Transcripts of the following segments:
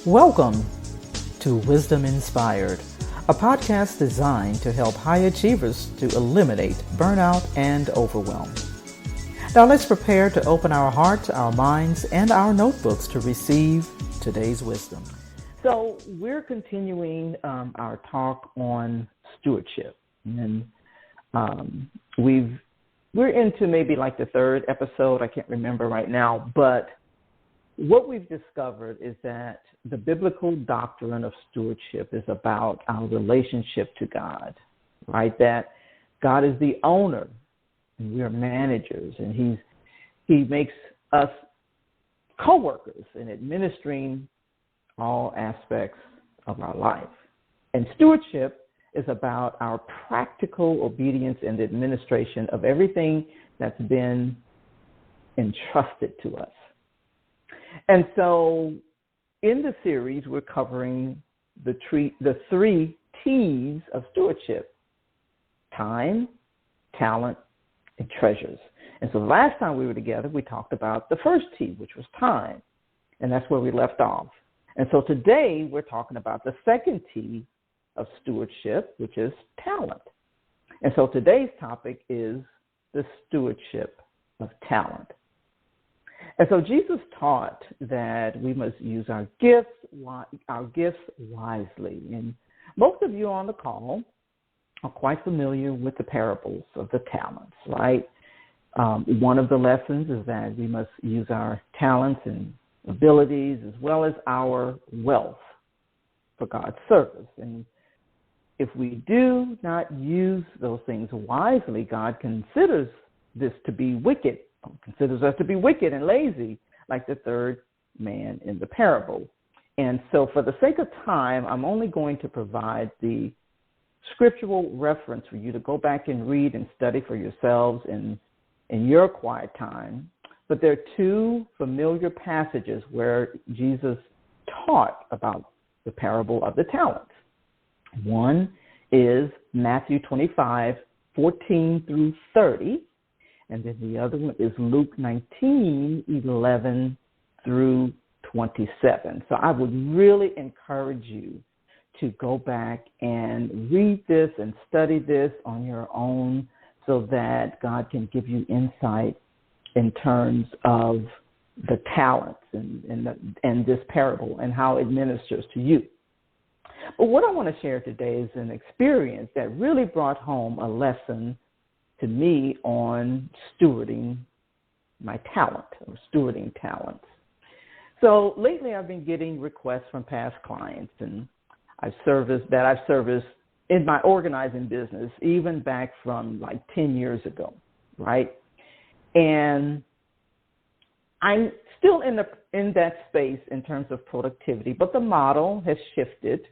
Welcome to Wisdom Inspired, a podcast designed to help high achievers to eliminate burnout and overwhelm. Now let's prepare to open our hearts, our minds, and our notebooks to receive today's wisdom. So we're continuing our talk on stewardship, and we're into maybe like the third episode. I can't remember right now, but what we've discovered is that the biblical doctrine of stewardship is about our relationship to God, right? That God is the owner and we are managers, and He makes us co-workers in administering all aspects of our life. And stewardship is about our practical obedience and administration of everything that's been entrusted to us. And so in the series, we're covering the three T's of stewardship: time, talent, and treasures. And so the last time we were together, we talked about the first T, which was time, and that's where we left off. And so today we're talking about the second T of stewardship, which is talent. And so today's topic is the stewardship of talent. And so Jesus taught that we must use our gifts wisely. And most of you on the call are quite familiar with the parables of the talents, right? One of the lessons is that we must use our talents and abilities as well as our wealth for God's service. And if we do not use those things wisely, God considers this to be wicked. Considers us to be wicked and lazy, like the third man in the parable. And so for the sake of time, I'm only going to provide the scriptural reference for you to go back and read and study for yourselves in your quiet time. But there are two familiar passages where Jesus taught about the parable of the talents. One is Matthew 25:14 through 30. And then the other one is Luke 19:11 through 27. So I would really encourage you to go back and read this and study this on your own so that God can give you insight in terms of the talents and this parable and how it ministers to you. But what I want to share today is an experience that really brought home a lesson to me on stewarding my talent or stewarding talents. So lately I've been getting requests from past clients, and I've serviced in my organizing business even back from like 10 years ago, right? And I'm still in that space in terms of productivity, but the model has shifted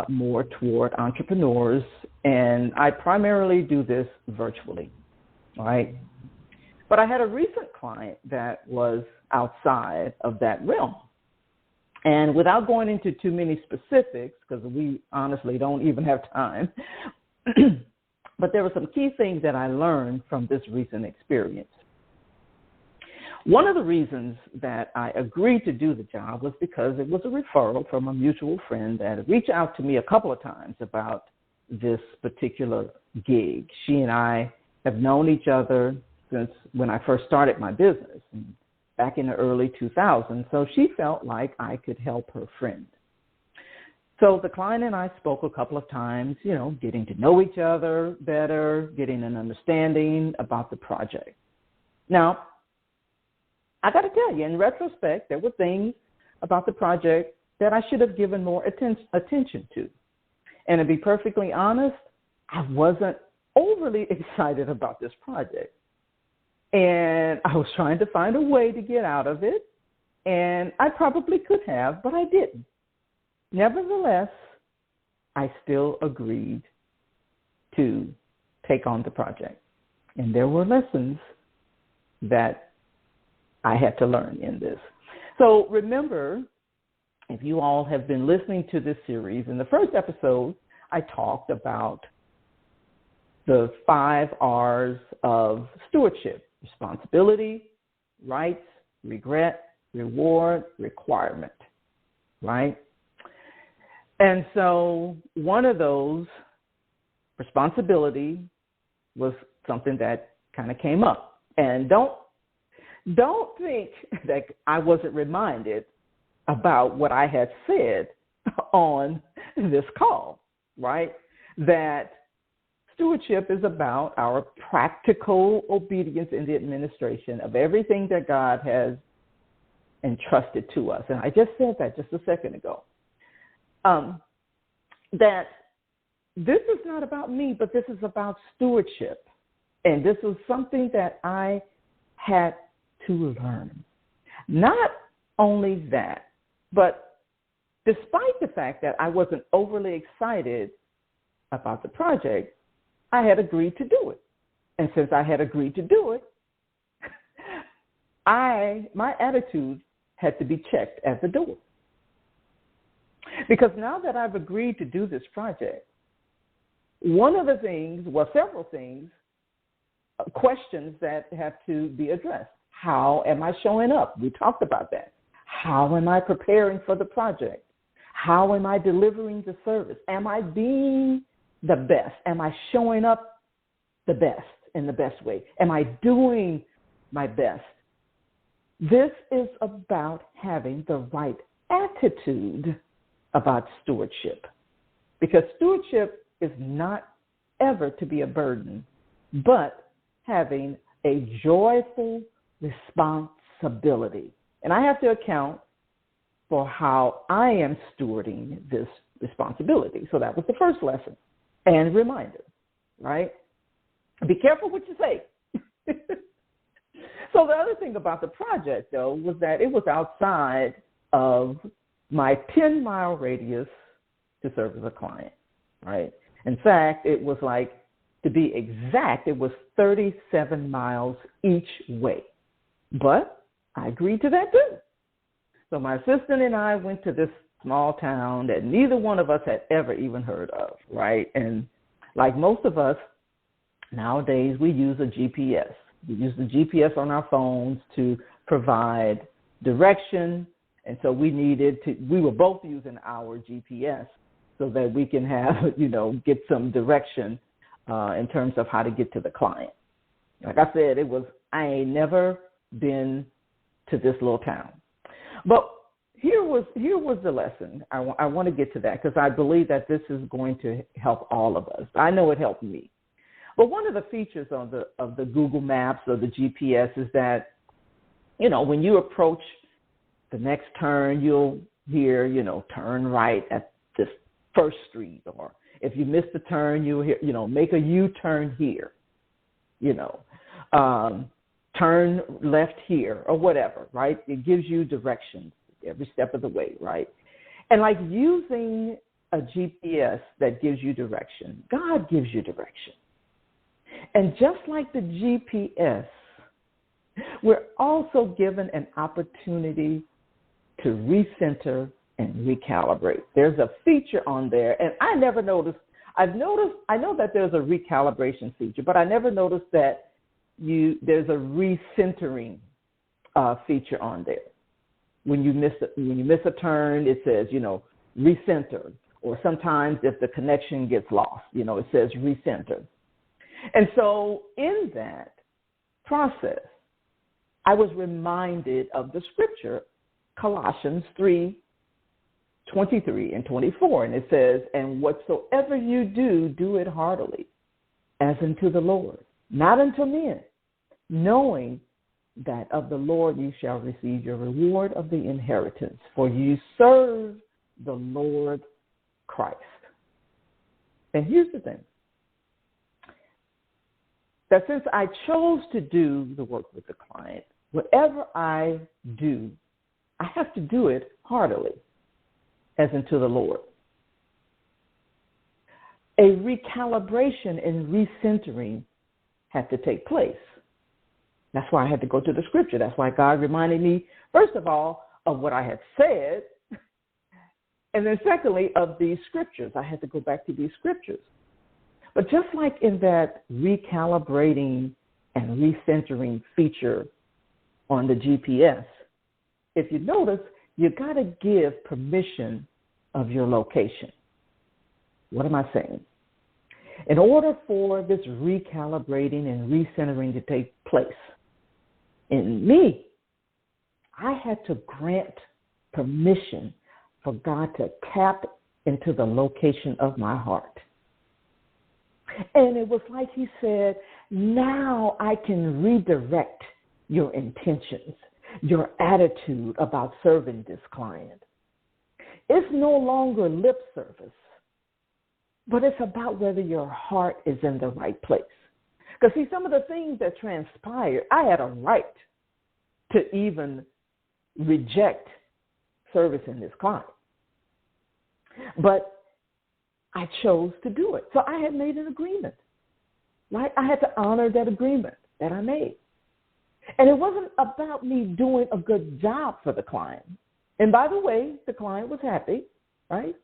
more toward entrepreneurs, and I primarily do this virtually, right? But I had a recent client that was outside of that realm. And without going into too many specifics, because we honestly don't even have time, but there were some key things that I learned from this recent experience. One of the reasons that I agreed to do the job was because it was a referral from a mutual friend that had reached out to me a couple of times about this particular gig. She and I have known each other since when I first started my business back in the early 2000s, so she felt like I could help her friend. So the client and I spoke a couple of times, getting to know each other better, getting an understanding about the project. Now, I got to tell you, in retrospect, there were things about the project that I should have given more attention to. And to be perfectly honest, I wasn't overly excited about this project. And I was trying to find a way to get out of it. And I probably could have, but I didn't. Nevertheless, I still agreed to take on the project. And there were lessons that I had to learn in this. So remember, if you all have been listening to this series, in the first episode, I talked about the 5 R's of stewardship: responsibility, rights, regret, reward, requirement. right? And so one of those responsibility was something that kind of came up. And don't think that I wasn't reminded about what I had said on this call, right? That stewardship is about our practical obedience in the administration of everything that God has entrusted to us. And I just said that just a second ago. That this is not about me, but this is about stewardship. And this was something that I had to learn. Not only that, but despite the fact that I wasn't overly excited about the project, I had agreed to do it. And since I had agreed to do it, my attitude had to be checked at the door. Because now that I've agreed to do this project, one of the things, well, several things, questions that have to be addressed. How am I showing up? We talked about that. How am I preparing for the project? How am I delivering the service? Am I being the best? Am I showing up the best in the best way? Am I doing my best? This is about having the right attitude about stewardship, because stewardship is not ever to be a burden, but having a joyful responsibility. And I have to account for how I am stewarding this responsibility. So that was the first lesson and reminder, right? Be careful what you say. So the other thing about the project, though, was that it was outside of my 10-mile radius to serve as a client, right? In fact, it was like, to be exact, it was 37 miles each way. But I agreed to that too. So my assistant and I went to this small town that neither one of us had ever even heard of, right? And like most of us, nowadays we use a GPS. We use the GPS on our phones to provide direction. And so we were both using our GPS so that we can have, get some direction in terms of how to get to the client. Like I said, I ain't never been to this little town. But here was the lesson. I want to get to that because I believe that this is going to help all of us. I know it helped me. But one of the features of the Google Maps or the GPS is that, when you approach the next turn, you'll hear, turn right at this first street. Or if you miss the turn, you'll hear, make a U-turn here, turn left here or whatever, right? It gives you directions every step of the way, right? And like using a GPS that gives you direction, God gives you direction. And just like the GPS, we're also given an opportunity to recenter and recalibrate. There's a feature on there, and I never noticed. I know that there's a recalibration feature, but I never noticed that there's a recentering feature on there. When you miss a turn, it says, recenter. Or sometimes if the connection gets lost, it says recenter. And so in that process, I was reminded of the scripture, Colossians 3:23 and 24. And it says, and whatsoever you do, do it heartily, as unto the Lord, not unto men, knowing that of the Lord you shall receive your reward of the inheritance, for you serve the Lord Christ. And here's the thing, that since I chose to do the work with the client, whatever I do, I have to do it heartily, as unto the Lord. A recalibration and recentering had to take place. That's why I had to go to the scripture. That's why God reminded me, first of all, of what I had said, and then secondly, of these scriptures. I had to go back to these scriptures. But just like in that recalibrating and recentering feature on the GPS, if you notice, you got to give permission of your location. What am I saying? In order for this recalibrating and recentering to take place in me, I had to grant permission for God to tap into the location of my heart. And it was like he said, now I can redirect your intentions, your attitude about serving this client. It's no longer lip service, but it's about whether your heart is in the right place. Because see, some of the things that transpired, I had a right to even reject servicing this client. But I chose to do it. So I had made an agreement, right? I had to honor that agreement that I made. And it wasn't about me doing a good job for the client. And by the way, the client was happy, right?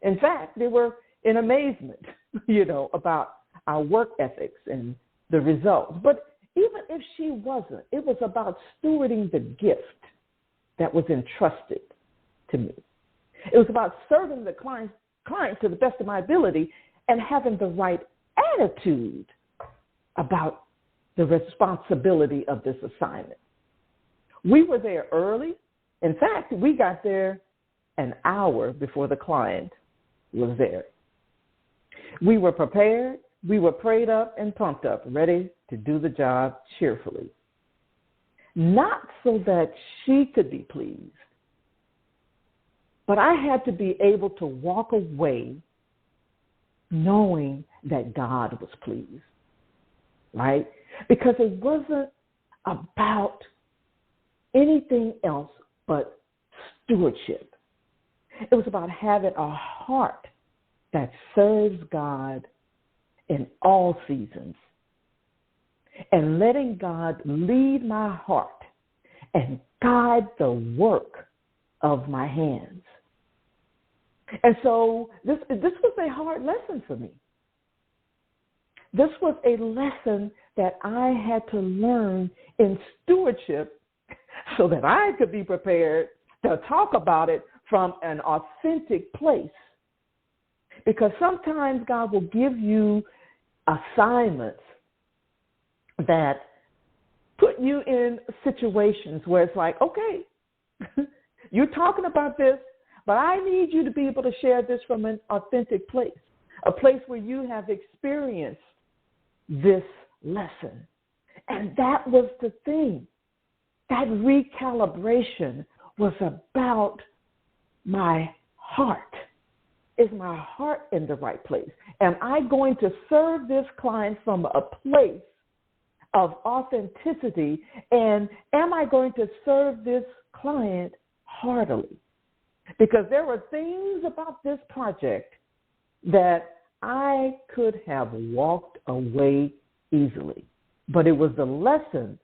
In fact, they were in amazement, about our work ethics and the results. But even if she wasn't, it was about stewarding the gift that was entrusted to me. It was about serving the client to the best of my ability and having the right attitude about the responsibility of this assignment. We were there early. In fact, we got there an hour before the client was there. We were prepared. We were prayed up and pumped up, ready to do the job cheerfully. Not so that she could be pleased, but I had to be able to walk away knowing that God was pleased, right? Because it wasn't about anything else but stewardship. It was about having a heart that serves God in all seasons and letting God lead my heart and guide the work of my hands. And so this was a hard lesson for me. This was a lesson that I had to learn in stewardship so that I could be prepared to talk about it from an authentic place. Because sometimes God will give you assignments that put you in situations where it's like, okay, you're talking about this, but I need you to be able to share this from an authentic place, a place where you have experienced this lesson. And that was the thing. That recalibration was about my heart. Is my heart in the right place? Am I going to serve this client from a place of authenticity? And am I going to serve this client heartily? Because there were things about this project that I could have walked away easily. But it was the lesson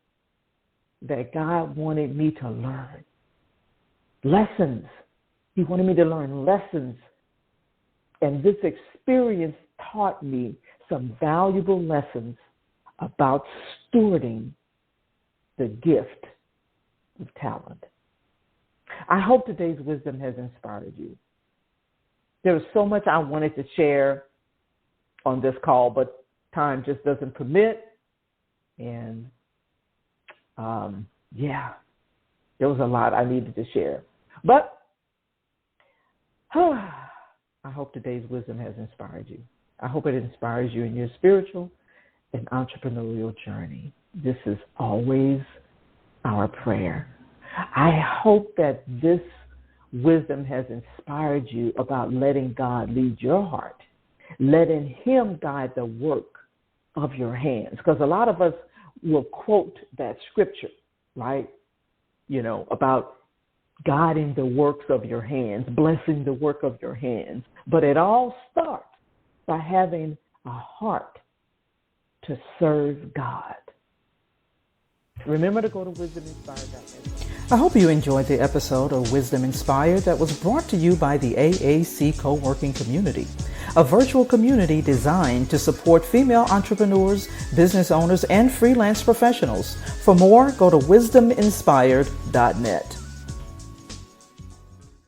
that God wanted me to learn. Lessons. He wanted me to learn lessons. And this experience taught me some valuable lessons about stewarding the gift of talent. I hope today's wisdom has inspired you. There was so much I wanted to share on this call, but time just doesn't permit. And there was a lot I needed to share. But I hope today's wisdom has inspired you. I hope it inspires you in your spiritual and entrepreneurial journey. This is always our prayer. I hope that this wisdom has inspired you about letting God lead your heart, letting Him guide the work of your hands. Because a lot of us will quote that scripture, right? About guiding the works of your hands, blessing the work of your hands. But it all starts by having a heart to serve God. Remember to go to wisdominspired.net. I hope you enjoyed the episode of Wisdom Inspired that was brought to you by the AAC Co-working Community, a virtual community designed to support female entrepreneurs, business owners, and freelance professionals. For more, go to wisdominspired.net.